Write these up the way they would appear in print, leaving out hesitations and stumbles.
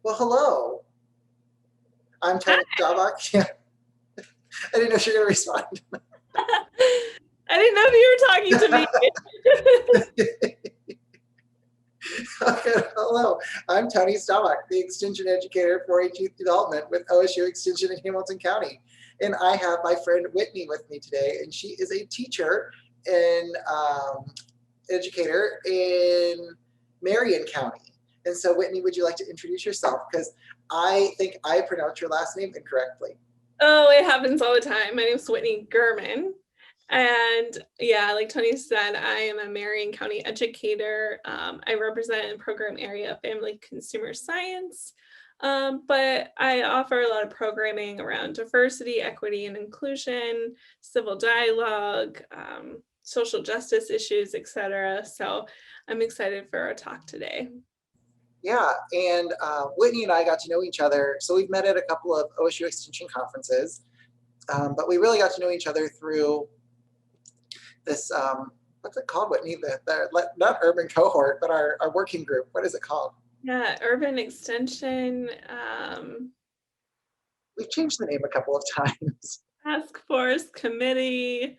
Well, hello. I'm Hi. Tony Staubach. Yeah, I didn't know she was going to respond. I didn't know if you were talking to me. Okay, hello. I'm Tony Staubach, the Extension Educator for Youth Development with OSU Extension in Hamilton County. And I have my friend Whitney with me today, and she is a teacher and educator in Marion County. And so, Whitney, would you like to introduce yourself? Because I think I pronounced your last name incorrectly. Oh, it happens all the time. My name's Whitney Gherman. And yeah, like Tony said, I am a Marion County educator. I represent a program area of family consumer science. But I offer a lot of programming around diversity, equity, and inclusion, civil dialogue, social justice issues, etc. So I'm excited for our talk today. Yeah, and Whitney and I got to know each other. So we've met at a couple of OSU Extension conferences, but we really got to know each other through this, what's it called, Whitney? Not urban cohort, but our working group. What is it called? Yeah, urban extension, We've changed the name a couple of times. task force, committee,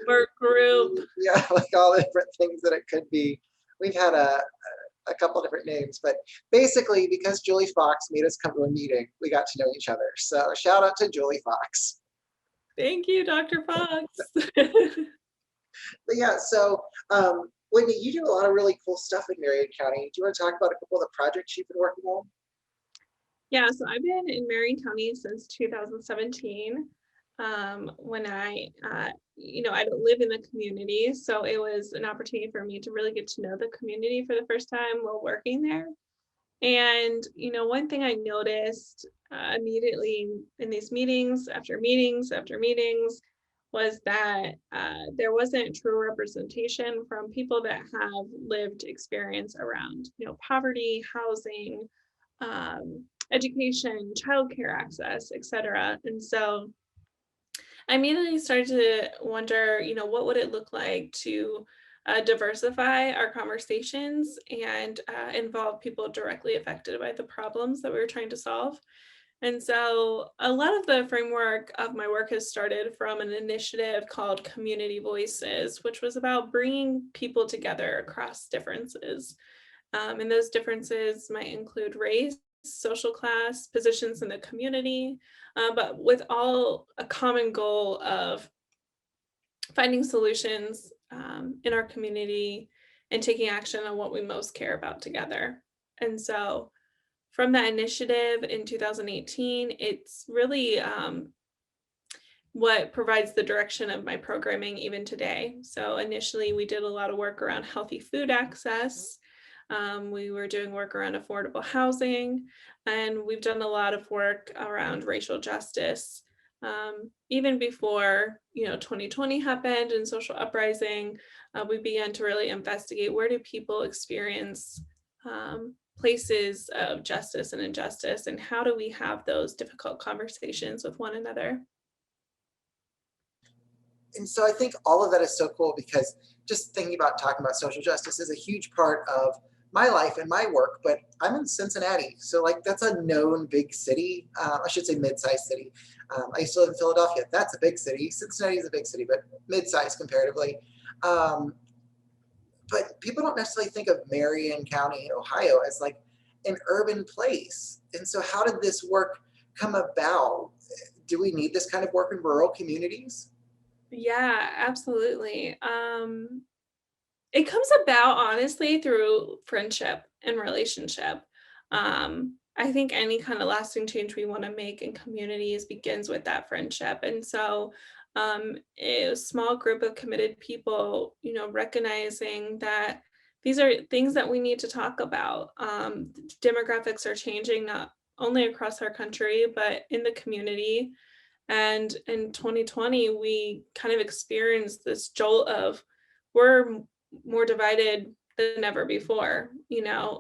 work group. Yeah, like all the different things that it could be. We've had a couple different names, but basically because Julie Fox made us come to a meeting, we got to know each other. So shout out to Julie Fox. Thank you, Dr. Fox. But yeah, so Whitney, you do a lot of really cool stuff in Marion County. Do you want to talk about a couple of the projects you've been working on? Yeah, so I've been in Marion County since 2017. When I don't live in the community, so it was an opportunity for me to really get to know the community for the first time while working there. And one thing I noticed immediately in these meetings after meetings after meetings was that there wasn't true representation from people that have lived experience around, poverty, housing, education, childcare access, etc. And so I immediately started to wonder, what would it look like to diversify our conversations and involve people directly affected by the problems that we were trying to solve. And so a lot of the framework of my work has started from an initiative called Community Voices, which was about bringing people together across differences. And those differences might include race, social class, positions in the community, but with all a common goal of finding solutions in our community and taking action on what we most care about together. And so from that initiative in 2018, it's really what provides the direction of my programming even today. So initially, we did a lot of work around healthy food access. We were doing work around affordable housing, and we've done a lot of work around racial justice. Even before 2020 happened and social uprising, we began to really investigate where do people experience places of justice and injustice, and how do we have those difficult conversations with one another. And so I think all of that is so cool because just thinking about talking about social justice is a huge part of my life and my work. But I'm in Cincinnati, so like that's a known big city. I should say mid-sized city. I used to live in Philadelphia. That's a big city. Cincinnati is a big city, but mid-sized comparatively. Um, but people don't necessarily think of Marion County, Ohio, as like an urban place. And so, how did this work come about? Do we need this kind of work in rural communities? Yeah, absolutely. It comes about honestly through friendship and relationship. I think any kind of lasting change we want to make in communities begins with that friendship. And so a small group of committed people, recognizing that these are things that we need to talk about. Demographics are changing not only across our country, but in the community. And in 2020, we kind of experienced this jolt of we're more divided than ever before.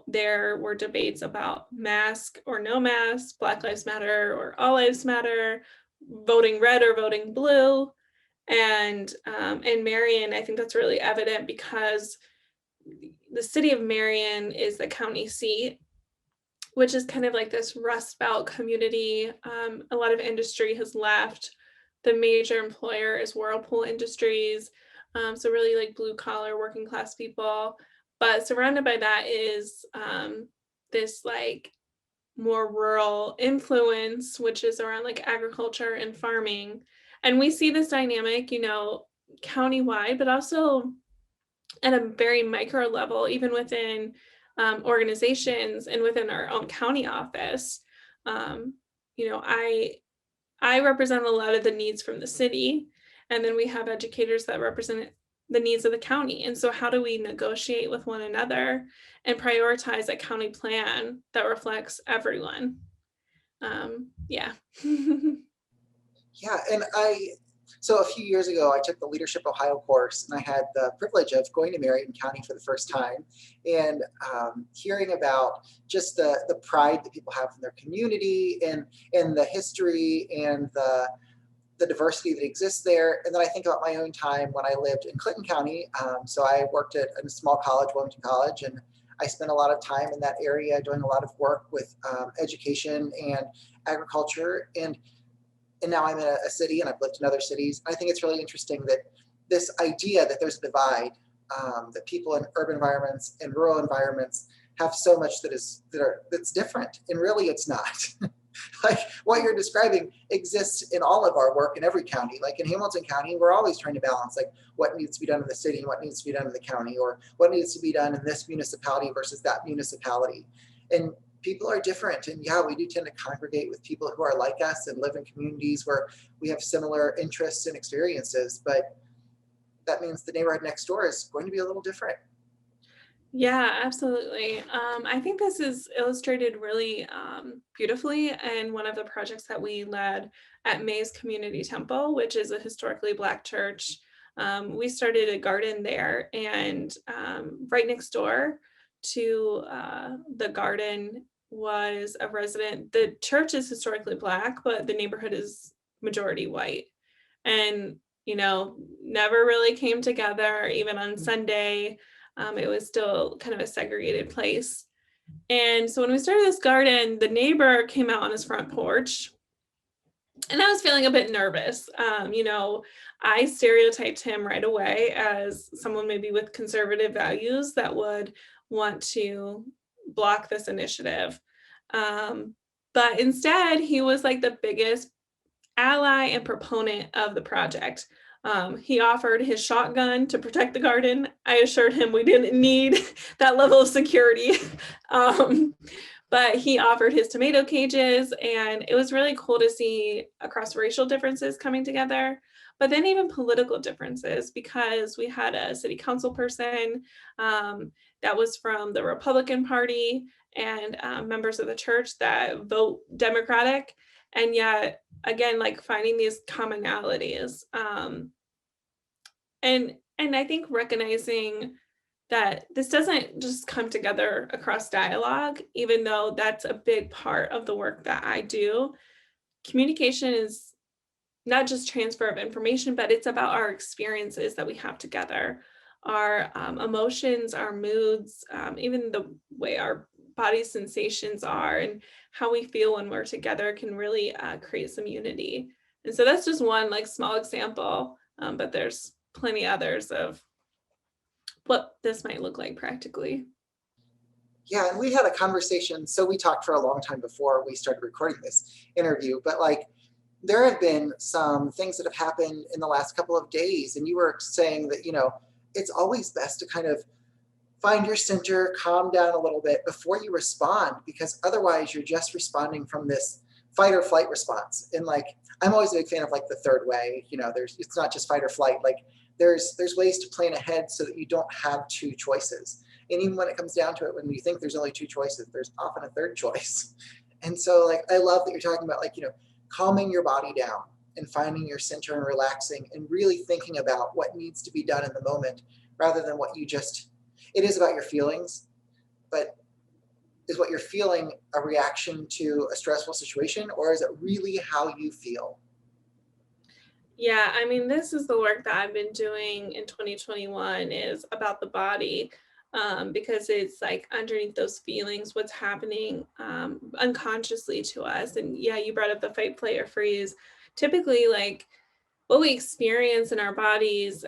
There were debates about mask or no mask, Black Lives Matter or All Lives Matter, voting red or voting blue. And in Marion, I think that's really evident because the city of Marion is the county seat. which is kind of like this Rust Belt community. A lot of industry has left. The major employer is Whirlpool Industries. So really like blue collar working class people. But surrounded by that is this like more rural influence, which is around like agriculture and farming. And we see this dynamic, countywide, but also at a very micro level, even within organizations and within our own county office. Um, you know, I I represent a lot of the needs from the city, and then we have educators that represent the needs of the county. And so, how do we negotiate with one another and prioritize a county plan that reflects everyone? Yeah. Yeah, and so a few years ago, I took the Leadership Ohio course, and I had the privilege of going to Marion County for the first time, and hearing about just the pride that people have in their community, and the history and the diversity that exists there. And then I think about my own time when I lived in Clinton County. So I worked at a small college, Wilmington College, and I spent a lot of time in that area doing a lot of work with education and agriculture. And now I'm in a city, and I've lived in other cities. I think it's really interesting that this idea that there's a divide, that people in urban environments and rural environments have so much that's different, and really it's not. Like what you're describing exists in all of our work in every county. Like in Hamilton County, we're always trying to balance like what needs to be done in the city and what needs to be done in the county, or what needs to be done in this municipality versus that municipality. And people are different, and yeah, we do tend to congregate with people who are like us and live in communities where we have similar interests and experiences, but that means the neighborhood next door is going to be a little different. Yeah, absolutely. I think this is illustrated really beautifully in one of the projects that we led at Mays Community Temple, which is a historically Black church. We started a garden there, and right next door to the garden was a resident. The church is historically Black, but the neighborhood is majority white. And, never really came together, even on Sunday. It was still kind of a segregated place. And so when we started this garden, the neighbor came out on his front porch, and I was feeling a bit nervous. I stereotyped him right away as someone maybe with conservative values that would want to block this initiative. Um, but instead, he was like the biggest ally and proponent of the project. He offered his shotgun to protect the garden. I assured him we didn't need that level of security. Um, but he offered his tomato cages, and it was really cool to see across racial differences coming together, but then even political differences, because we had a city council person that was from the Republican Party, and members of the church that vote Democratic. And yet again, like finding these commonalities, and I think recognizing that this doesn't just come together across dialogue, even though that's a big part of the work that I do. Communication is not just transfer of information, but it's about our experiences that we have together, our emotions, our moods, even the way our body sensations are, and how we feel when we're together can really create some unity. And so that's just one like small example, but there's plenty others of what this might look like practically. Yeah, and we had a conversation. So we talked for a long time before we started recording this interview, but like there have been some things that have happened in the last couple of days, and you were saying that, it's always best to kind of find your center, calm down a little bit before you respond, because otherwise you're just responding from this fight or flight response. And like, I'm always a big fan of like the third way, it's not just fight or flight. Like there's ways to plan ahead so that you don't have two choices. And even when it comes down to it, when you think there's only two choices, there's often a third choice. And so like, I love that you're talking about like, calming your body down and finding your center and relaxing and really thinking about what needs to be done in the moment, rather than what it is about your feelings, but is what you're feeling a reaction to a stressful situation, or is it really how you feel? Yeah, I mean, this is the work that I've been doing in 2021 is about the body. because it's like underneath those feelings, what's happening unconsciously to us. And yeah, you brought up the fight, flight, or freeze. Typically, like what we experience in our bodies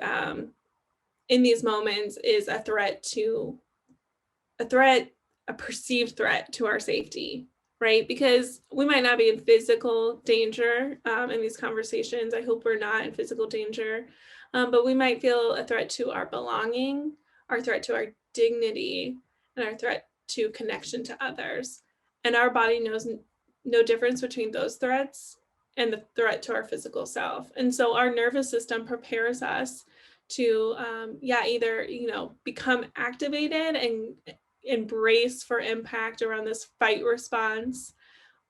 in these moments is a threat, a perceived threat to our safety, right? Because we might not be in physical danger in these conversations. I hope we're not in physical danger, but we might feel a threat to our belonging, our threat to our dignity, and our threat to connection to others. And our body knows no difference between those threats and the threat to our physical self. And so our nervous system prepares us to either become activated and embrace for impact around this fight response,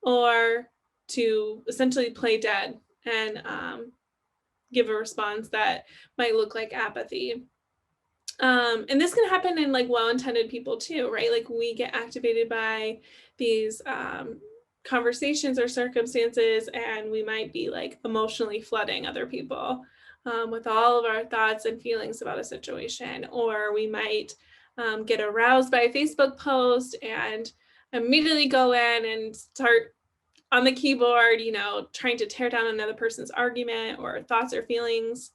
or to essentially play dead and give a response that might look like apathy. And this can happen in like well-intended people too, right? Like we get activated by these conversations or circumstances, and we might be like emotionally flooding other people with all of our thoughts and feelings about a situation. Or we might get aroused by a Facebook post and immediately go in and start on the keyboard, trying to tear down another person's argument or thoughts or feelings.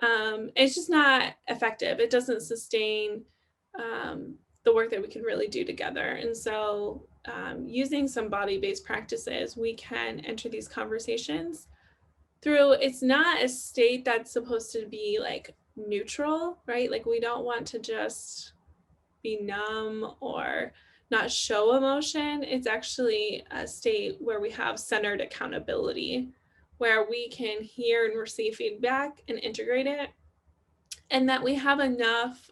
It's just not effective. It doesn't sustain the work that we can really do together. And so using some body-based practices, we can enter these conversations through, it's not a state that's supposed to be like neutral, right? Like we don't want to just be numb or not show emotion. It's actually a state where we have centered accountability, where we can hear and receive feedback and integrate it, and that we have enough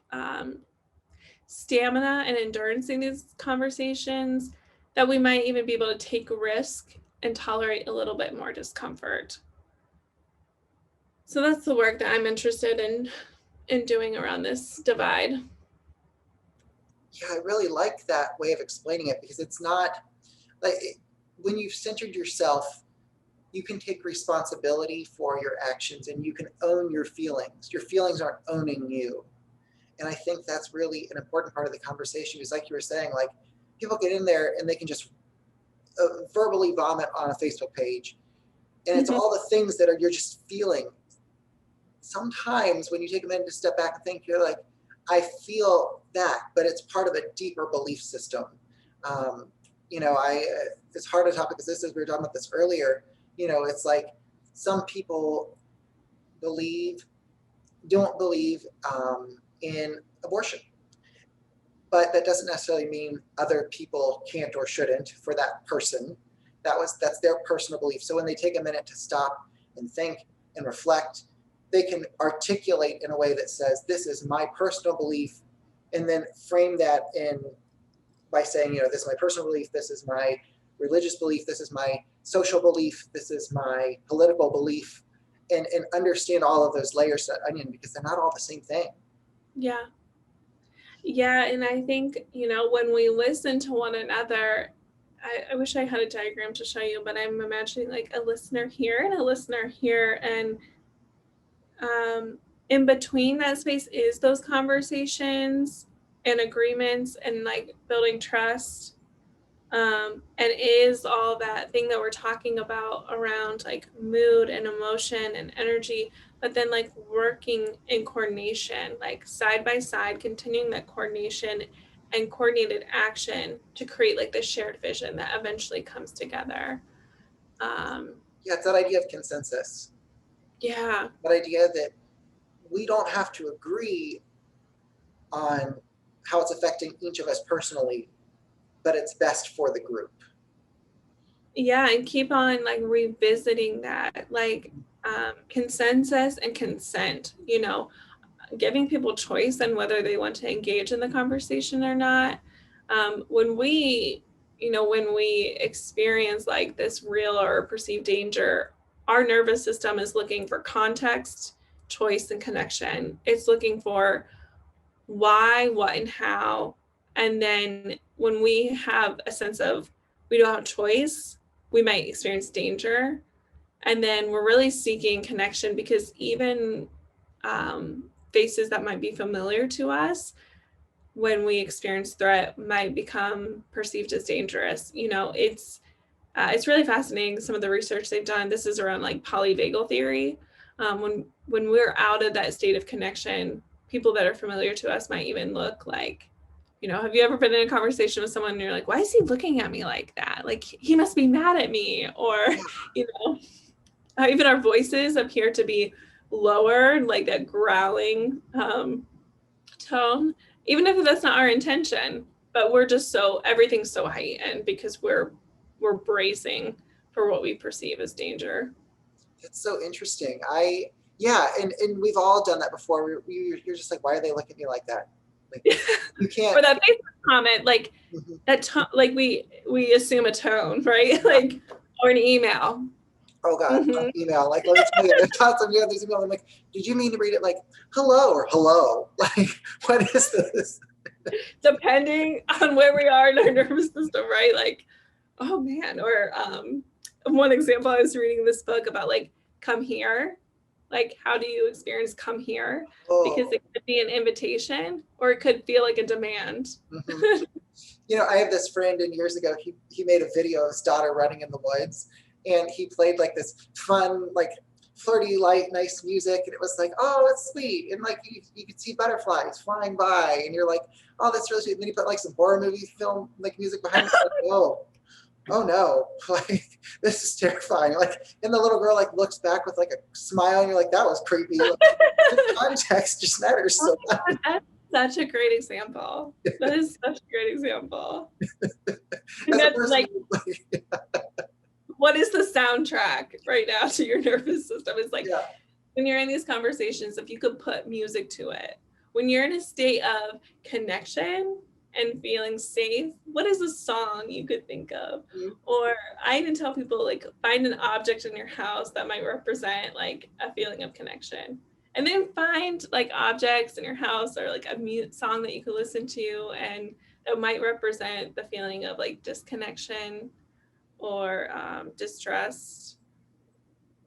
stamina and endurance in these conversations that we might even be able to take a risk and tolerate a little bit more discomfort. So that's the work that I'm interested in doing around this divide. Yeah, I really like that way of explaining it, because it's not like when you've centered yourself, you can take responsibility for your actions and you can own your feelings. Your feelings aren't owning you. And I think that's really an important part of the conversation, because like you were saying, like people get in there and they can just verbally vomit on a Facebook page. And it's all the things that you're just feeling. Sometimes when you take a minute to step back and think, you're like, I feel that, but it's part of a deeper belief system. It's hard to talk about this, as we were talking about this earlier. It's like some people don't believe in abortion, but that doesn't necessarily mean other people can't or shouldn't. For that person, that's their personal belief. So when they take a minute to stop and think and reflect, they can articulate in a way that says, this is my personal belief, and then frame that by saying, this is my personal belief, this is my religious belief, this is my social belief, this is my political belief, and understand all of those layers of onion, because they're not all the same thing. Yeah. Yeah, and I think, when we listen to one another, I wish I had a diagram to show you, but I'm imagining like a listener here and a listener here, and in between that space is those conversations and agreements and like building trust, and is all that thing that we're talking about around like mood and emotion and energy, but then like working in coordination, like side by side, continuing that coordination and coordinated action to create like the shared vision that eventually comes together. Yeah, it's that idea of consensus. Yeah. That idea that we don't have to agree on how it's affecting each of us personally, but it's best for the group. Yeah, and keep on like revisiting that, like consensus and consent, giving people choice on whether they want to engage in the conversation or not. When we experience like this real or perceived danger, our nervous system is looking for context, choice, and connection. It's looking for why, what, and how. And then when we have a sense of we don't have choice, we might experience danger. And then we're really seeking connection, because even faces that might be familiar to us, when we experience threat might become perceived as dangerous. It's really fascinating, some of the research they've done. This is around like polyvagal theory. When we're out of that state of connection, people that are familiar to us might even look like, have you ever been in a conversation with someone and you're like, why is he looking at me like that? Like he must be mad at me. Or, Yeah. you know, even our voices appear to be lower, like that growling tone, even if that's not our intention. But we're just everything's so heightened because we're bracing for what we perceive as danger. It's so interesting. Yeah, and we've all done that before. You're just like, why are they looking at me like that? Like, you can't. Or that Facebook comment, like Mhm. that tone, like we assume a tone, right? Like, or an email. Oh God, Mhm. email. Like, let me tell you, there's tons of this email. I'm like, did you mean to read it like hello or hello? Like, what is this? Depending on where we are in our nervous system, right? Like, oh man. Or one example, I was reading this book about like come here. Like, how do you experience come here? Because Oh. it could be an invitation or it could feel like a demand. Mhm. I have this friend, and years ago, he made a video of his daughter running in the woods, and he played like this fun, like flirty, light, nice music, and it was like, oh, it's sweet, and like you could see butterflies flying by, and you're like, oh, that's really sweet. And then he put like some horror movie film like music behind it, like, oh no, like this is terrifying. Like, and the little girl like looks back with like a smile, and you're like, that was creepy. Like, the context just matters Oh so much. my God, that's such a great example. That is such a great example. And As a that's person, like, what is the soundtrack right now to your nervous system? It's like yeah. when you're in these conversations, if you could put music to it, when you're in a state of connection and feeling safe, what is a song you could think of? Mhm. Or I even tell people, like, find an object in your house that might represent like a feeling of connection. And then find like objects in your house or like a song that you could listen to and that might represent the feeling of like disconnection or distrust.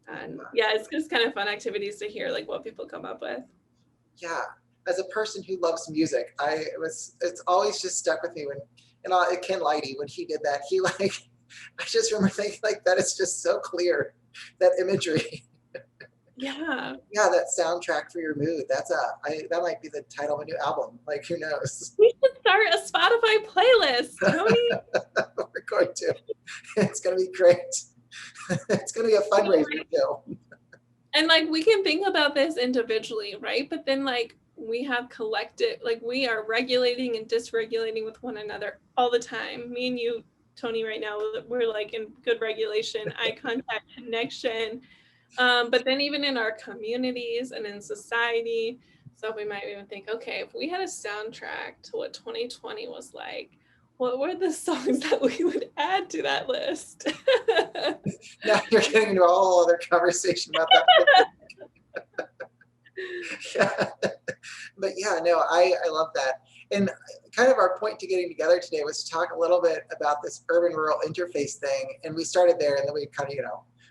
And yeah, it's just kind of fun activities to hear like what people come up with. Yeah, as a person who loves music, it's always just stuck with me Ken Lighty, when he did that, he like, I just remember thinking like that is just so clear, that imagery. Yeah, Yeah, that soundtrack for your mood. That might be the title of a new album. Like, who knows? we should start a Spotify playlist, Tony. We're going to. It's going to be great. It's going to be a fundraiser too. And like we can think about this individually, right? But then like we have collective, like we are regulating and dysregulating with one another all the time. Me and you, Tony, right now, we're like in good regulation, eye contact, connection. But then even in our communities and in society, so we might even think, okay, if we had a soundtrack to what 2020 was like, what were the songs that we would add to that list? Now you're getting into a whole other conversation about that. Yeah. But yeah, no, I love that. And kind of our point to getting together today was to talk a little bit about this urban rural interface thing. And we started there, and then we kind of,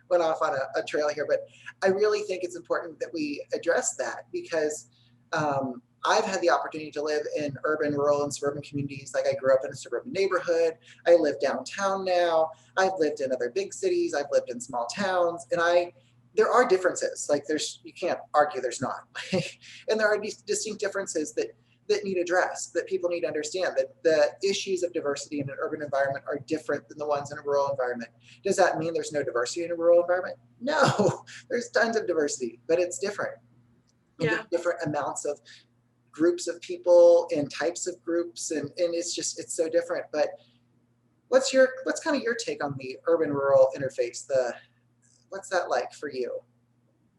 went off on a trail here. But I really think it's important that we address that, because I've had the opportunity to live in urban, rural, and suburban communities. Like, I grew up in a suburban neighborhood. I live downtown now. I've lived in other big cities. I've lived in small towns. And there are differences. Like, you can't argue there's not. And there are these distinct differences that need addressed, that people need to understand, that the issues of diversity in an urban environment are different than the ones in a rural environment. Does that mean there's no diversity in a rural environment? No, there's tons of diversity, but it's different. And Yeah. there's different amounts of groups of people and types of groups, and it's so different. But what's kind of your take on the urban rural interface? What's that like for you?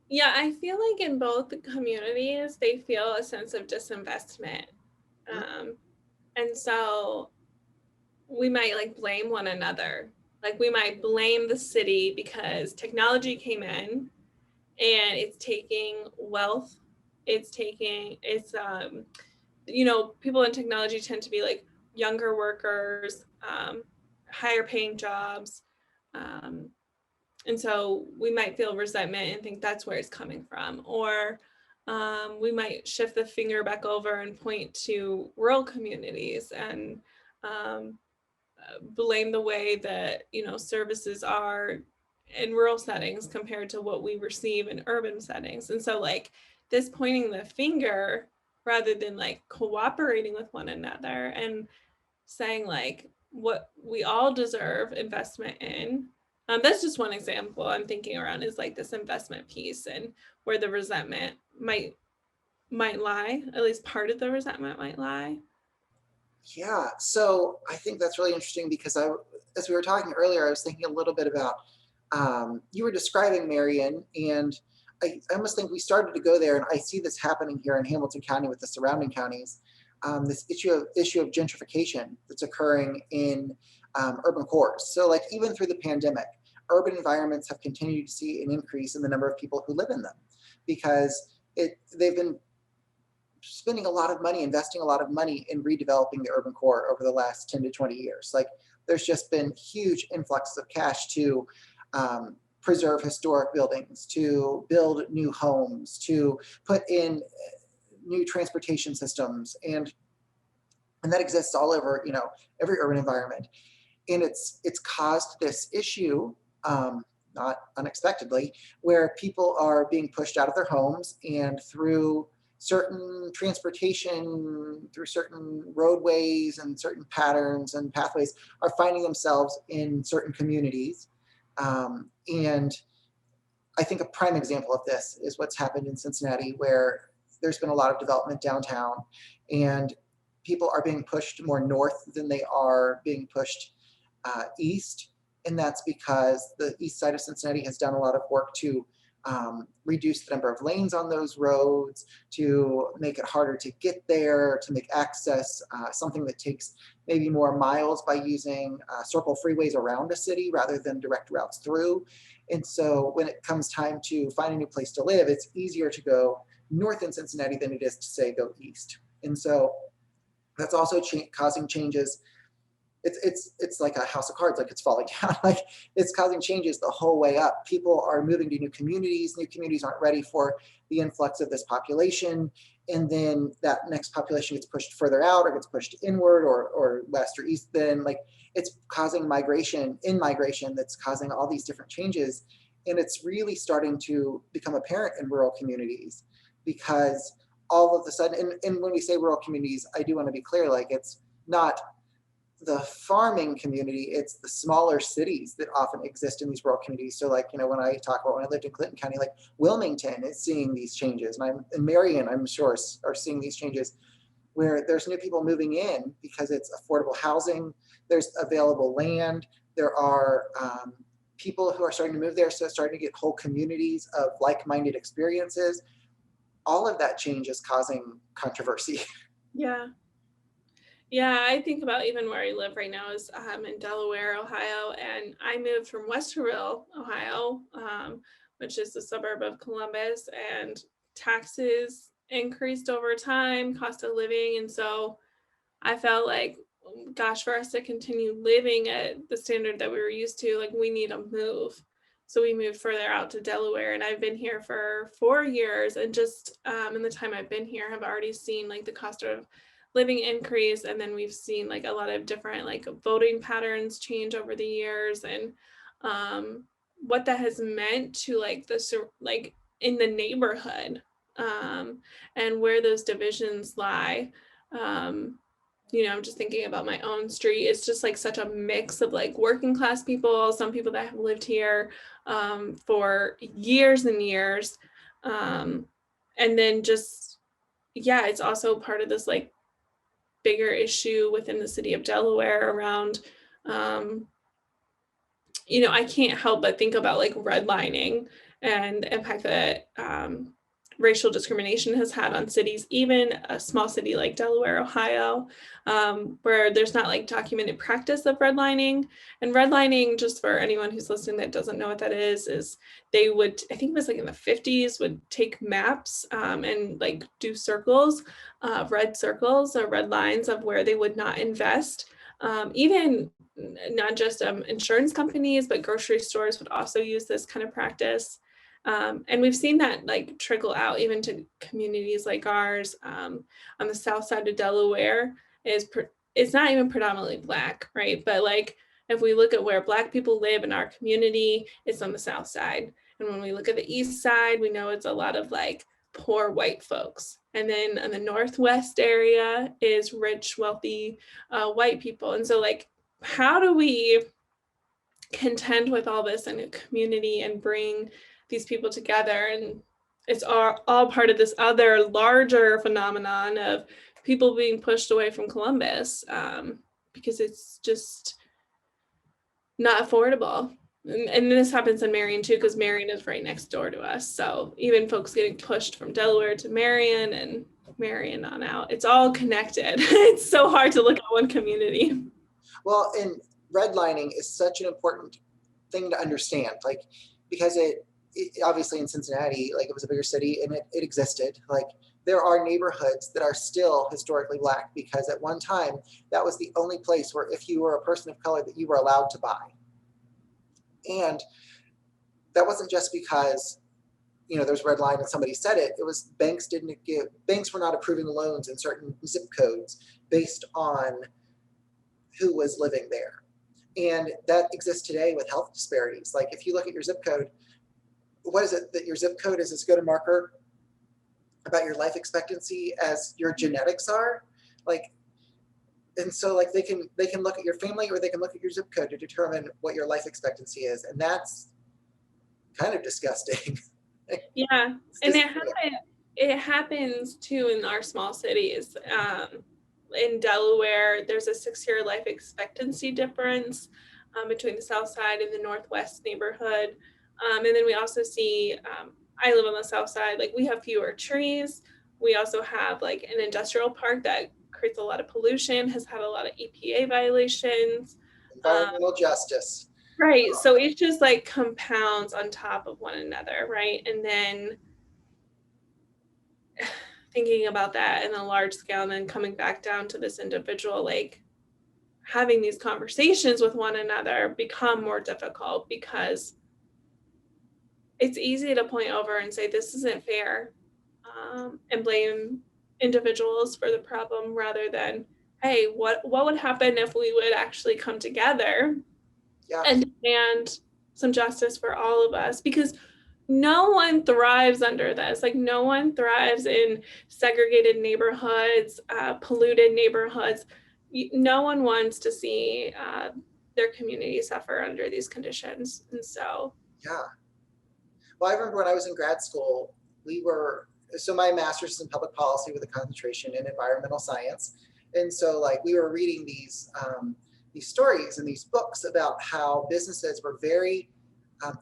Yeah, I feel like in both the communities, they feel a sense of disinvestment. Um, and so we might like blame one another. Like we might blame the city because technology came in and it's taking wealth. People in technology tend to be like younger workers, higher paying jobs. Um, and so we might feel resentment and think that's where it's coming from. Or we might shift the finger back over and point to rural communities and um, blame the way that, you know, services are in rural settings compared to what we receive in urban settings. And so like this pointing the finger rather than like cooperating with one another and saying like what we all deserve investment in. That's just one example I'm thinking around is like this investment piece and where the resentment might lie, at least part of the resentment might lie. Yeah, so I think that's really interesting because as we were talking earlier, I was thinking a little bit about you were describing Marion, and I almost think we started to go there, and I see this happening here in Hamilton County with the surrounding counties. This issue of gentrification that's occurring in urban cores. So, like even through the pandemic, urban environments have continued to see an increase in the number of people who live in them because they've been spending a lot of money, investing a lot of money in redeveloping the urban core over the last 10 to 20 years. Like there's just been huge influxes of cash to preserve historic buildings, to build new homes, to put in new transportation systems, and that exists all over, you know, every urban environment. And it's caused this issue, not unexpectedly, where people are being pushed out of their homes and through certain transportation, through certain roadways and certain patterns and pathways, are finding themselves in certain communities. And I think a prime example of this is what's happened in Cincinnati, where there's been a lot of development downtown, and people are being pushed more north than they are being pushed east. And that's because the east side of Cincinnati has done a lot of work to reduce the number of lanes on those roads, to make it harder to get there, to make access something that takes maybe more miles by using circle freeways around a city rather than direct routes through. And so when it comes time to find a new place to live, it's easier to go north in Cincinnati than it is to say go east. And so that's also causing changes. It's like a house of cards, like it's falling down. Like it's causing changes the whole way up. People are moving to new communities. New communities aren't ready for the influx of this population, and then that next population gets pushed further out or gets pushed inward or west or east. Then like it's causing migration that's causing all these different changes, and it's really starting to become apparent in rural communities because all of a sudden, and when we say rural communities, I do want to be clear, like it's not the farming community, it's the smaller cities that often exist in these rural communities. So like, you know, when I talk about when I lived in Clinton County, like Wilmington is seeing these changes, and Marion, I'm sure, are seeing these changes where there's new people moving in because it's affordable housing, there's available land, there are people who are starting to move there, so starting to get whole communities of like-minded experiences. All of that change is causing controversy. Yeah. Yeah, I think about even where I live right now is in Delaware, Ohio, and I moved from Westerville, Ohio, which is a suburb of Columbus, and taxes increased over time, cost of living, and so I felt like, gosh, for us to continue living at the standard that we were used to, like we need a move. So we moved further out to Delaware, and I've been here for 4 years, and just in the time I've been here, have already seen like the cost of living increase, and then we've seen like a lot of different like voting patterns change over the years, and what that has meant to like like in the neighborhood, and where those divisions lie. Um, you know, I'm just thinking about my own street. It's just like such a mix of like working class people, some people that have lived here for years and years. And then just, yeah, it's also part of this like bigger issue within the city of Delaware around, um, you know, I can't help but think about like redlining and the impact that racial discrimination has had on cities, even a small city like Delaware, Ohio, where there's not like documented practice of redlining. And redlining, just for anyone who's listening that doesn't know what that is they would, I think it was like in the 50s, would take maps and like do circles, red circles or red lines of where they would not invest. Even not just insurance companies, but grocery stores would also use this kind of practice. And we've seen that like trickle out even to communities like ours, on the south side of Delaware. It's not even predominantly Black, right? But like if we look at where Black people live in our community, it's on the south side. And when we look at the east side, we know it's a lot of like poor white folks. And then in the northwest area is rich, wealthy white people. And so like, how do we contend with all this in a community and bring these people together? And it's all part of this other larger phenomenon of people being pushed away from Columbus, because it's just not affordable. And this happens in Marion too, because Marion is right next door to us. So even folks getting pushed from Delaware to Marion and Marion on out, it's all connected. It's so hard to look at one community. Well, and redlining is such an important thing to understand, like, because it obviously in Cincinnati, like it was a bigger city and it existed. Like there are neighborhoods that are still historically Black because at one time that was the only place where if you were a person of color that you were allowed to buy. And that wasn't just because, you know, there's red line and somebody said it. It was banks were not approving loans in certain zip codes based on who was living there. And that exists today with health disparities. Like if you look at your zip code, what is it that your zip code is as good a marker about your life expectancy as your genetics are? Like, and so like they can look at your family or they can look at your zip code to determine what your life expectancy is. And that's kind of disgusting. Yeah, and it happens too in our small cities. In Delaware, there's a 6-year life expectancy difference between the south side and the northwest neighborhood. And then we also see, I live on the south side, like we have fewer trees. We also have like an industrial park that creates a lot of pollution, has had a lot of EPA violations. Environmental justice. Right. So it just like compounds on top of one another, right? And then thinking about that in a large scale and then coming back down to this individual, like having these conversations with one another become more difficult because it's easy to point over and say this isn't fair, and blame individuals for the problem rather than, hey, what would happen if we would actually come together Yeah. and demand some justice for all of us? Because no one thrives under this. Like no one thrives in segregated neighborhoods, polluted neighborhoods. No one wants to see their community suffer under these conditions. And so, Yeah. Well, I remember when I was in grad school, so my master's is in public policy with a concentration in environmental science. And so like we were reading these stories and these books about how businesses were very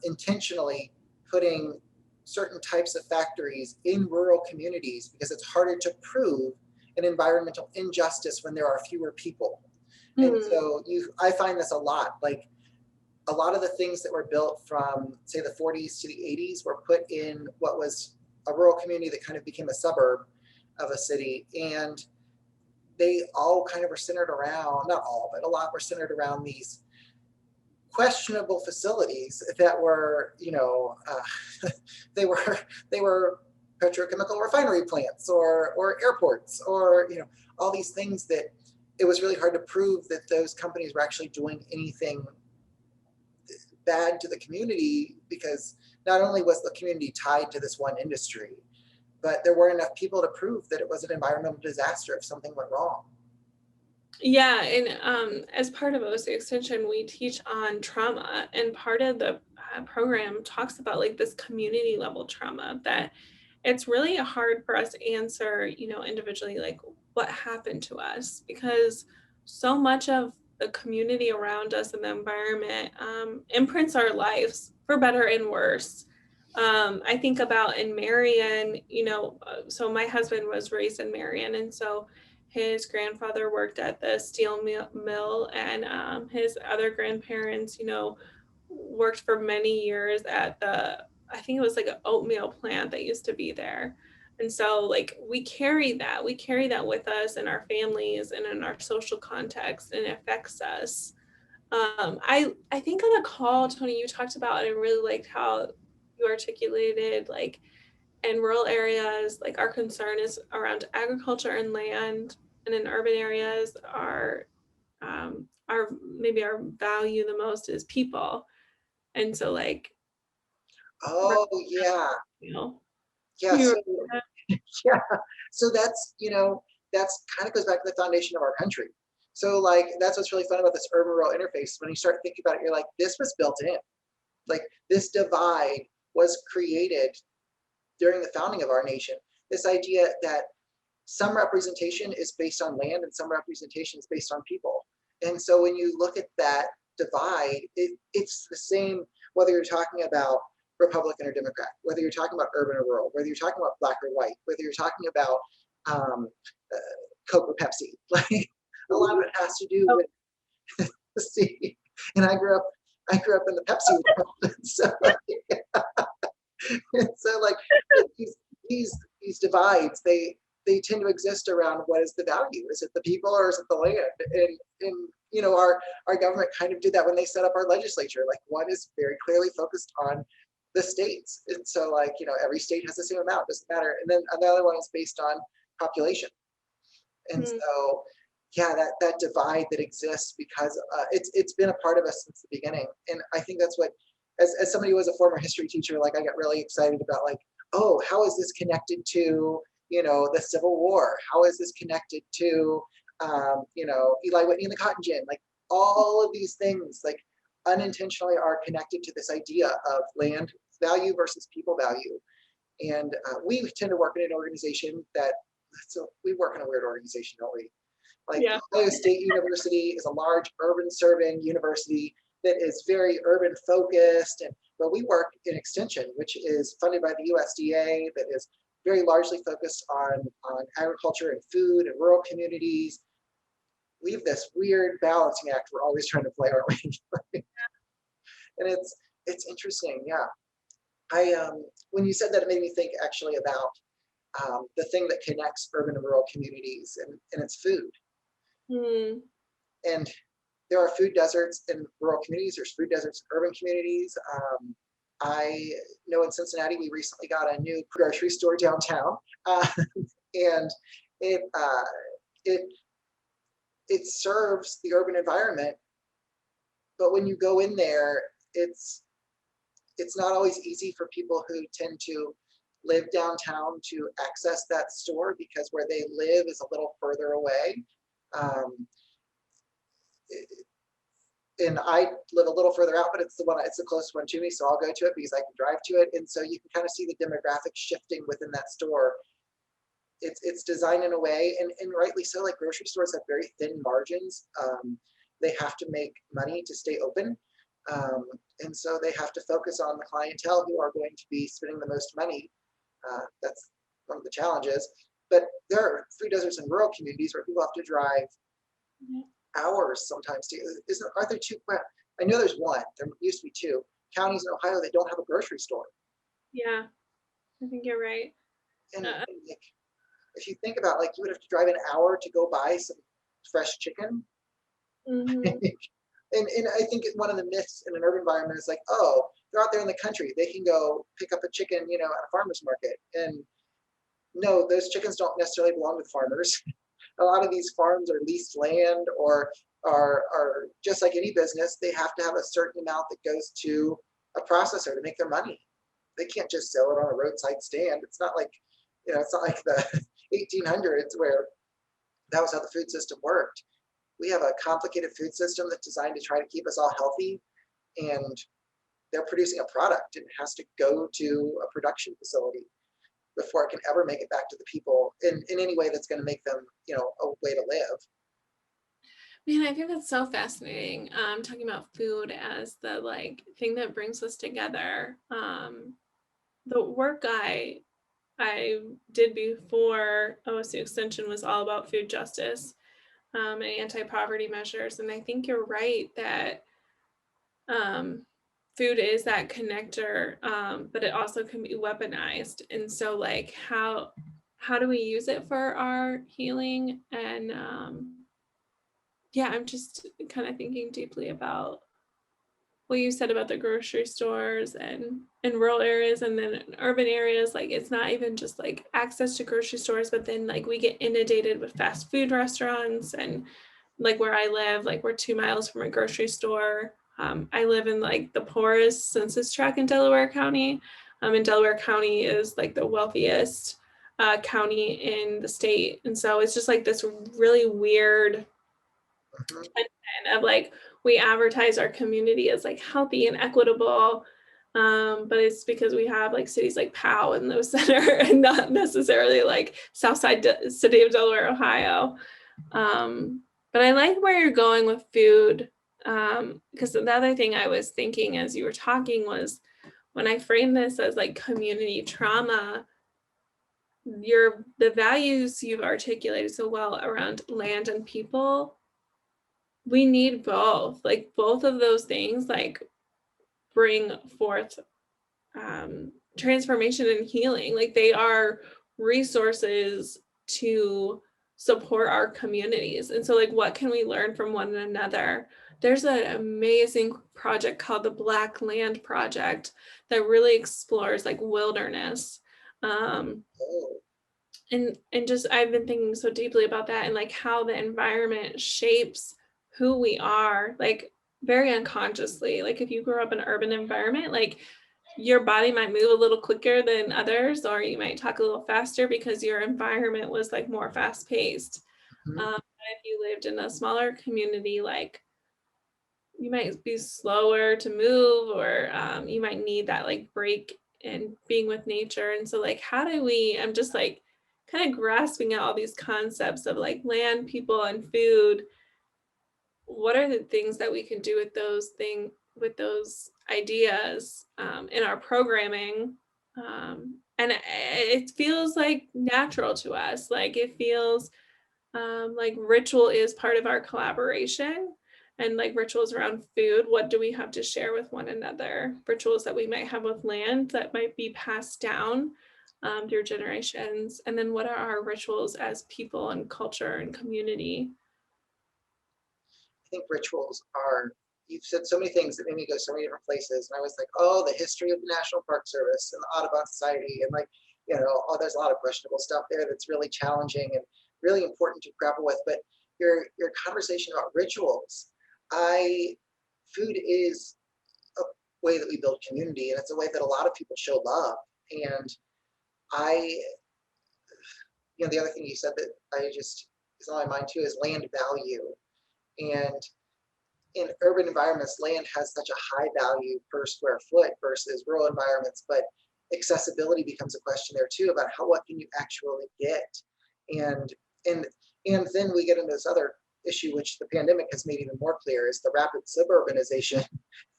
intentionally putting certain types of factories in rural communities because it's harder to prove an environmental injustice when there are fewer people. And so I find this a lot. Like a lot of the things that were built from, say, the 40s to the 80s were put in what was a rural community that kind of became a suburb of a city. And they all kind of were centered around, not all, but a lot were centered around these questionable facilities that were, you know, they were petrochemical refinery plants or airports or, you know, all these things that it was really hard to prove that those companies were actually doing anything bad to the community because not only was the community tied to this one industry, but there weren't enough people to prove that it was an environmental disaster if something went wrong. yeah, and as part of OC Extension, we teach on trauma, and part of the program talks about like this community level trauma that it's really hard for us to answer, you know, individually, like what happened to us, because so much of the community around us and the environment imprints our lives for better and worse. I think about in Marion, you know, so my husband was raised in Marion, and so his grandfather worked at the steel mill, and his other grandparents, you know, worked for many years at the, I think it was like an oatmeal plant that used to be there. And so like we carry that with us in our families and in our social context, and it affects us. I think on a call, Tony, you talked about, and I really liked how you articulated, like in rural areas, like our concern is around agriculture and land, and in urban areas, our maybe our value the most is people. And so like, Oh, yeah. you know, Yeah. you So, yeah. So that's kind of goes back to the foundation of our country. So, like, that's what's really fun about this urban rural interface. When you start thinking about it, you're like, this was built in. Like, this divide was created during the founding of our nation. This idea that some representation is based on land and some representation is based on people. And so when you look at that divide, it's the same whether you're talking about Republican or Democrat, whether you're talking about urban or rural, whether you're talking about black or white, whether you're talking about um, uh, Coke or Pepsi. Like, a lot of it has to do with the sea. And I grew up in the Pepsi world. So, so like these these divides, they tend to exist around what is the value? Is it the people or is it the land? And our government kind of did that when they set up our legislature. Like, one is very clearly focused on the states, and so like every state has the same amount, doesn't matter. And then another one is based on population. And Mhm. so yeah, that divide that exists because it's been a part of us since the beginning. And I think that's what, as somebody who was a former history teacher, like I got really excited about, like, oh, how is this connected to the Civil War? How is this connected to Eli Whitney and the Cotton Gin? Like, all of these things, like, unintentionally are connected to this idea of land value versus people value. And we tend to work in an organization that, so we work in a weird organization, don't we? Like, Yeah. Ohio State University is a large urban serving university that is very urban focused. But we work in extension, which is funded by the USDA, that is very largely focused on agriculture and food and rural communities. We have this weird balancing act we're always trying to play, aren't we? And it's interesting. Yeah. When you said that, it made me think actually about the thing that connects urban and rural communities, and it's food. Mm. And there are food deserts in rural communities. There's food deserts in urban communities. I know in Cincinnati, we recently got a new grocery store downtown, and it uh, it it serves the urban environment. But when you go in there, it's it's not always easy for people who tend to live downtown to access that store because where they live is a little further away. Um, and I live a little further out, but it's the closest one to me, so I'll go to it because I can drive to it. And so you can kind of see the demographics shifting within that store. It's designed in a way, and rightly so. Like, grocery stores have very thin margins. They have to make money to stay open, and so they have to focus on the clientele who are going to be spending the most money. That's one of the challenges. But there are food deserts in rural communities where people have to drive hours sometimes to, aren't there two? I know there's one. There used to be two counties in Ohio that don't have a grocery store. Yeah, I think you're right. Uh, And like, if you think about, like, you would have to drive an hour to go buy some fresh chicken. mhm. And I think one of the myths in an urban environment is like, oh, they're out there in the country, they can go pick up a chicken, at a farmer's market. And no, those chickens don't necessarily belong to farmers. A lot of these farms are leased land, or are just like any business, they have to have a certain amount that goes to a processor to make their money. They can't just sell it on a roadside stand. It's not like, it's not like the 1800s where that was how the food system worked. We have a complicated food system that's designed to try to keep us all healthy, and they're producing a product, and it has to go to a production facility before it can ever make it back to the people in any way that's going to make them, a way to live. Man, I think that's so fascinating. Talking about food as the like thing that brings us together. The work I did before OSU Extension was all about food justice, and anti-poverty measures. And I think you're right that um, food is that connector, but it also can be weaponized. And so, like, how do we use it for our healing? And yeah, I'm just kind of thinking deeply about what you said about the grocery stores and in rural areas and then in urban areas, like it's not even just like access to grocery stores, but then like we get inundated with fast food restaurants. And like where I live, like we're 2 miles from a grocery store. I live in like the poorest census tract in Delaware County. And Delaware County is like the wealthiest county in the state. And so it's just like this really weird Mhm. of like we advertise our community as like healthy and equitable, but it's because we have like cities like Powell in those center and not necessarily like Southside city of Delaware, Ohio. But I like where you're going with food, because the other thing I was thinking as you were talking was when I frame this as like community trauma, the values you've articulated so well around land and people, we need both. Like both of those things like bring forth transformation and healing. Like they are resources to support our communities. And so like what can we learn from one another? There's an amazing project called the Black Land Project that really explores like wilderness. Um, Oh, and just I've been thinking so deeply about that and like how the environment shapes who we are, like very unconsciously. Like if you grew up in an urban environment, like your body might move a little quicker than others, or you might talk a little faster because your environment was like more fast paced. mhm. If you lived in a smaller community, like you might be slower to move, or you might need that like break and being with nature. And so like how do we, I'm just like kind of grasping at all these concepts of like land, people, and food. What are the things that we can do with with those ideas in our programming? And it feels like natural to us. Like it feels like ritual is part of our collaboration, and like rituals around food. What do we have to share with one another? Rituals that we might have with land that might be passed down through generations. And then what are our rituals as people and culture and community? I think rituals are, you've said so many things that made me go so many different places. And I was like, oh, the history of the National Park Service and the Audubon Society. And like, oh, there's a lot of questionable stuff there that's really challenging and really important to grapple with. But your conversation about rituals, I, food is a way that we build community, and it's a way that a lot of people show love. And I, the other thing you said that I just is on my mind too is land value. And in urban environments, land has such a high value per square foot versus rural environments, but accessibility becomes a question there too about what can you actually get. And and and then we get into this other issue, which the pandemic has made even more clear, is the rapid suburbanization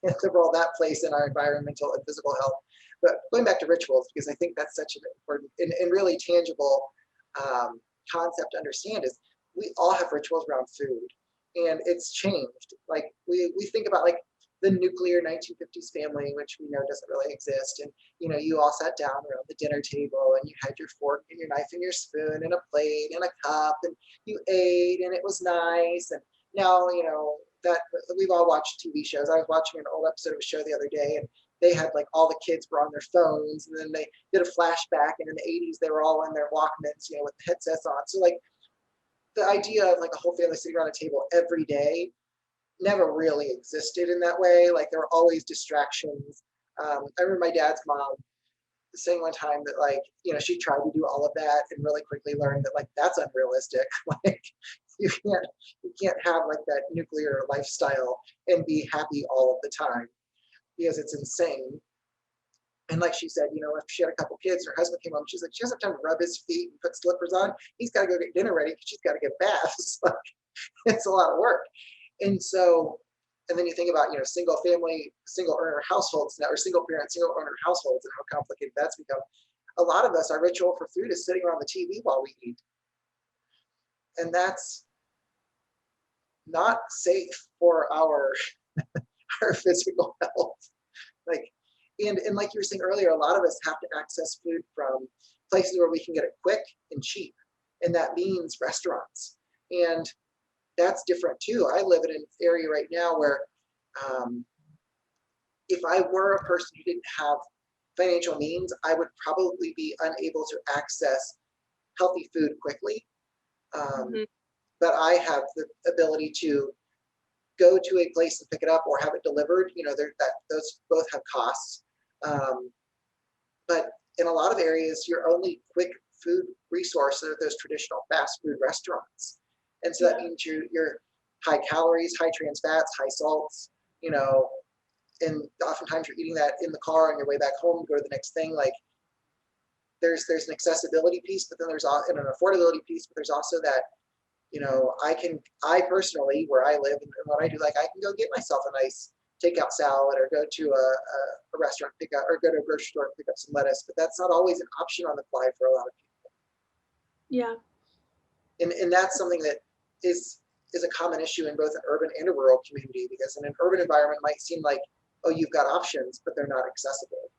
and the role that plays in our environmental and physical health. But going back to rituals, because I think that's such an important and really tangible concept to understand, is we all have rituals around food, and it's changed. Like we think about like the nuclear 1950s family, which we know doesn't really exist. And you all sat down around the dinner table, and you had your fork and your knife and your spoon and a plate and a cup, and you ate, and it was nice. And now that we've all watched TV shows. I was watching an old episode of a show the other day, and they had like all the kids were on their phones, and then they did a flashback, and in the 80s they were all in their Walkmans, with the headsets on. So like the idea of like a whole family sitting around a table every day never really existed in that way. Like there were always distractions. I remember my dad's mom saying one time that like she tried to do all of that and really quickly learned that like that's unrealistic. Like you can't have like that nuclear lifestyle and be happy all of the time, because it's insane. And like she said, if she had a couple kids, her husband came home, she's like, she doesn't have time to rub his feet and put slippers on. He's got to go get dinner ready because she's got to get baths. Like, it's a lot of work. And so, and then you think about, single family, single earner households now, or single parent, single earner households, and how complicated that's become. A lot of us, our ritual for food is sitting around the TV while we eat. And that's not safe for our physical health. Like, and like you were saying earlier, a lot of us have to access food from places where we can get it quick and cheap. And that means restaurants. And that's different too. I live in an area right now where if I were a person who didn't have financial means, I would probably be unable to access healthy food quickly. Um, Mhm. but I have the ability to go to a place and pick it up or have it delivered. Those both have costs. Um, but in a lot of areas, your only quick food resource are those traditional fast food restaurants. And so that Yeah. means you're high calories, high trans fats, high salts, you know, and oftentimes you're eating that in the car on your way back home, go to the next thing. Like there's an accessibility piece, but then there's an affordability piece, but there's also that, I personally, where I live and what I do, like I can go get myself a nice takeout salad or go to a restaurant, pick up, or go to a grocery store and pick up some lettuce, but that's not always an option on the fly for a lot of Yeah. people. And that's something that is a common issue in both an urban and a rural community, because in an urban environment it might seem like, oh, you've got options, but they're not accessible.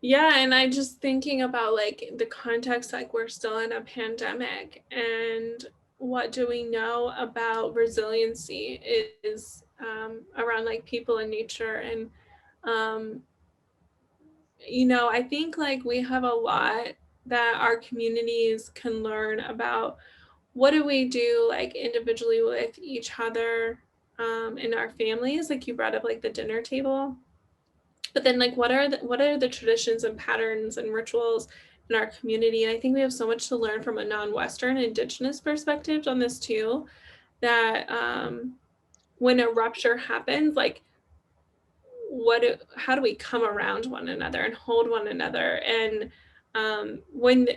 Yeah, and I just thinking about like the context, like we're still in a pandemic, and what do we know about resiliency is around like people and nature. And um, I think like we have a lot that our communities can learn about. What do we do like individually with each other in our families? Like you brought up like the dinner table, but then like what are the traditions and patterns and rituals in our community? And I think we have so much to learn from a non-Western indigenous perspective on this too, that when a rupture happens, like how do we come around one another and hold one another? And when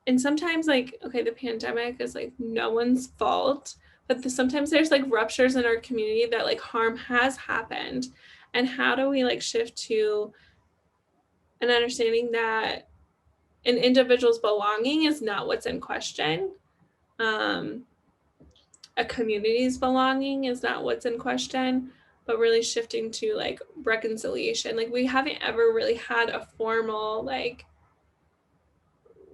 and sometimes like, okay, the pandemic is like no one's fault, but sometimes there's like ruptures in our community that like harm has happened. And how do we like shift to an understanding that an individual's belonging is not what's in question. Um, a community's belonging is not what's in question, but really shifting to like reconciliation. Like we haven't ever really had a formal like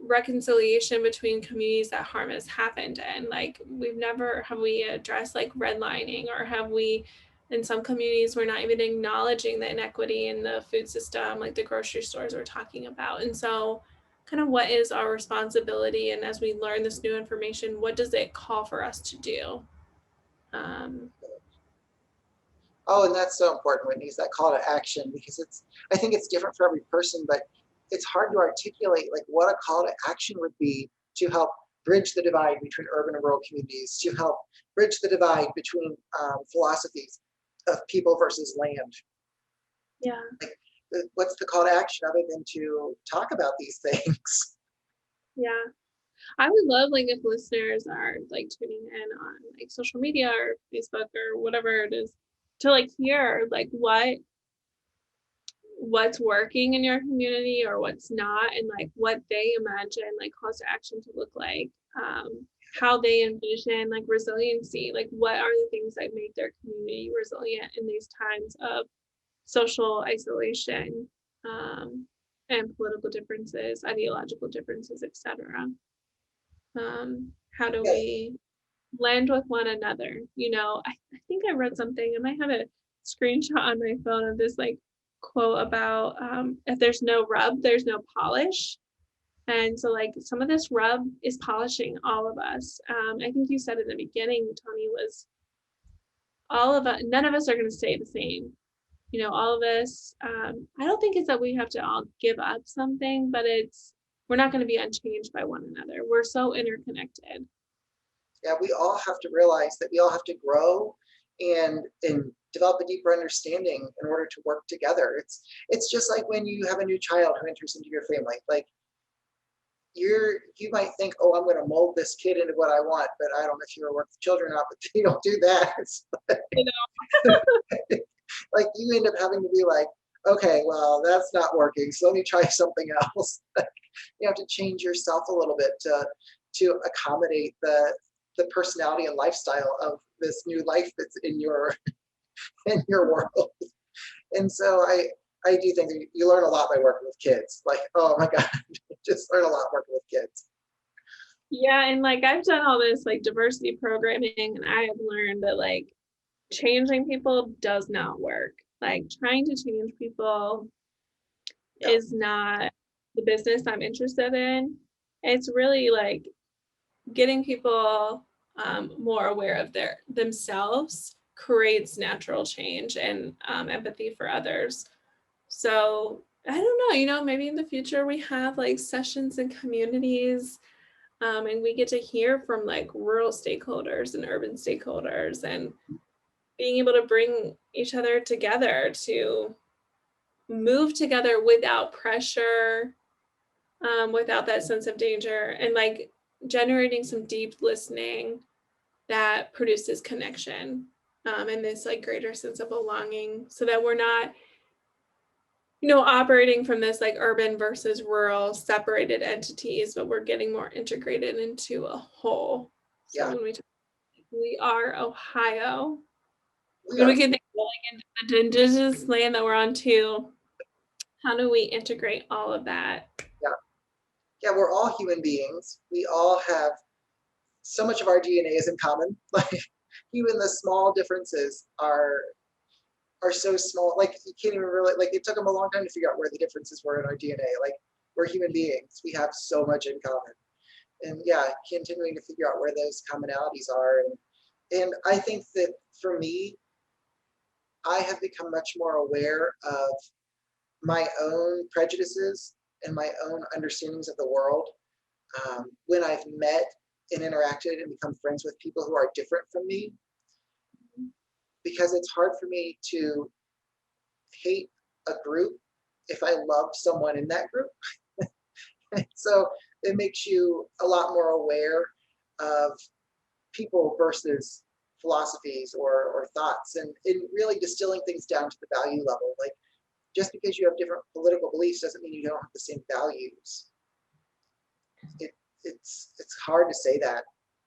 reconciliation between communities that harm has happened in. Like we've never have we addressed like redlining, or have we in some communities we're not even acknowledging the inequity in the food system, like the grocery stores we're talking about. And so kind of what is our responsibility, and as we learn this new information, what does it call for us to do? um, Oh, and that's so important, Whitney, is that call to action, because I think it's different for every person, but it's hard to articulate like what a call to action would be to help bridge the divide between urban and rural communities, to help bridge the divide between philosophies of people versus land. yeah, What's the call to action other than to talk about these things? yeah. I would love like if listeners are like tuning in on like social media or Facebook or whatever it is, to like hear like what's working in your community or what's not, and like what they imagine like calls to action to look like, how they envision like resiliency, like what are the things that make their community resilient in these times of social isolation, and political differences, ideological differences, etc. How do Yes. we blend with one another? I think I read something. I might have a screenshot on my phone of this like quote about if there's no rub, there's no polish. And so like some of this rub is polishing all of us. I think you said in the beginning, Tony, was all of us, none of us are going to stay the same. All of us, I don't think it's that we have to all give up something, but we're not going to be unchanged by one another. We're so interconnected. Yeah, we all have to realize that we all have to grow and develop a deeper understanding in order to work together. It's just like when you have a new child who enters into your family. Like you might think, oh, I'm going to mold this kid into what I want, but I don't know if you ever work with children or not, but you don't do that. It's You like you end up having to be like, okay, well, that's not working, so let me try something else. You have to change yourself a little bit to accommodate the personality and lifestyle of this new life that's in your in your world. And so I do think that you learn a lot by working with kids. Like, oh my God, just learn a lot working with kids. Yeah, and like I've done all this like diversity programming, and I have learned that like changing people does not work. Like trying to change people Yeah, is not the business I'm interested in. It's really like getting people more aware of their themselves creates natural change and empathy for others. So I don't know, maybe in the future we have like sessions in communities, and we get to hear from like rural stakeholders and urban stakeholders, and being able to bring each other together to move together without pressure, without that sense of danger, and like generating some deep listening that produces connection, and this like greater sense of belonging, so that we're not operating from this like urban versus rural separated entities, but we're getting more integrated into a whole. So yeah, when we are Ohio, we when are. we can think of like the indigenous land that we're on too, how do we integrate all of that? Yeah, yeah, we're all human beings. We all have so much of our DNA is in common. Like even the small differences are so small. Like you can't even really like it took them a long time to figure out where the differences were in our DNA. Like we're human beings. We have so much in common. And yeah, continuing to figure out where those commonalities are. And I think that for me, I have become much more aware of my own prejudices and my own understandings of the world when I've met and interacted and become friends with people who are different from me, because it's hard for me to hate a group if I love someone in that group. So it makes you a lot more aware of people versus philosophies or thoughts, and in really distilling things down to the value level. Like just because you have different political beliefs doesn't mean you don't have the same values. It, it's hard to say that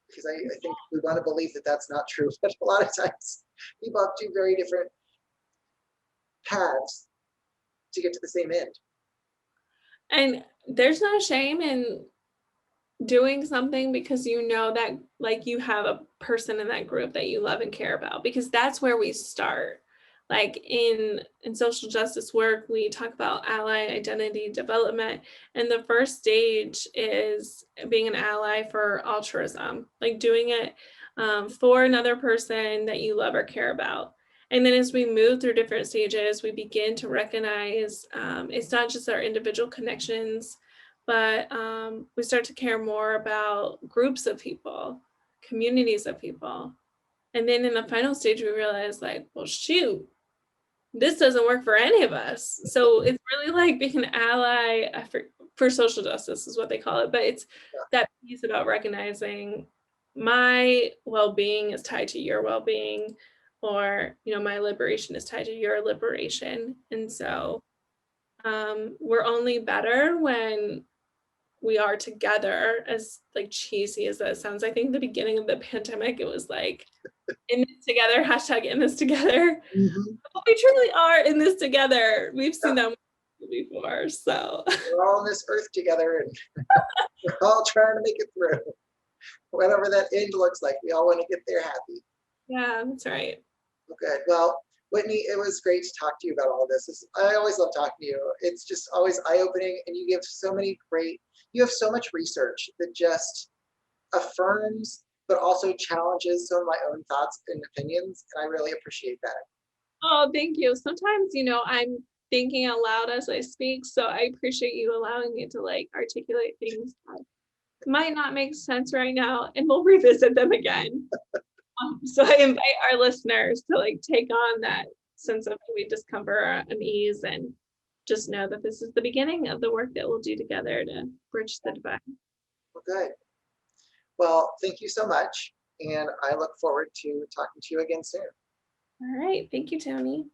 because I think we want to believe that that's not true, but a lot of times people have two very different paths to get to the same end. And there's no shame in doing something because that like you have a person in that group that you love and care about, because that's where we start. Like in social justice work, we talk about ally identity development, and the first stage is being an ally for altruism, like doing it for another person that you love or care about. And then as we move through different stages, we begin to recognize it's not just our individual connections, but we start to care more about groups of people, communities of people. And then in the final stage, we realize, like, well, shoot, this doesn't work for any of us. So it's really like being an ally for social justice is what they call it. But it's that piece about recognizing my well-being is tied to your well-being, or, my liberation is tied to your liberation. And so we're only better when we are together, as like cheesy as that sounds. I think the beginning of the pandemic, it was like in this together, hashtag in this together. Mm-hmm. But we truly are in this together. We've Yeah, seen that before. So we're all on this earth together and we're all trying to make it through. Whatever that end looks like, we all want to get there happy. yeah, that's right. Good. Well, Whitney, it was great to talk to you about all this. I always love talking to you. It's just always eye-opening, and you give so many you have so much research that just affirms, but also challenges some of my own thoughts and opinions, and I really appreciate that. Oh, thank you. Sometimes, I'm thinking out loud as I speak. So I appreciate you allowing me to like articulate things that might not make sense right now, and we'll revisit them again. So I invite our listeners to like take on that sense of maybe discomfort and ease, and just know that this is the beginning of the work that we'll do together to bridge the divide. Well, good. Well, thank you so much, and I look forward to talking to you again soon. All right. Thank you, Tony.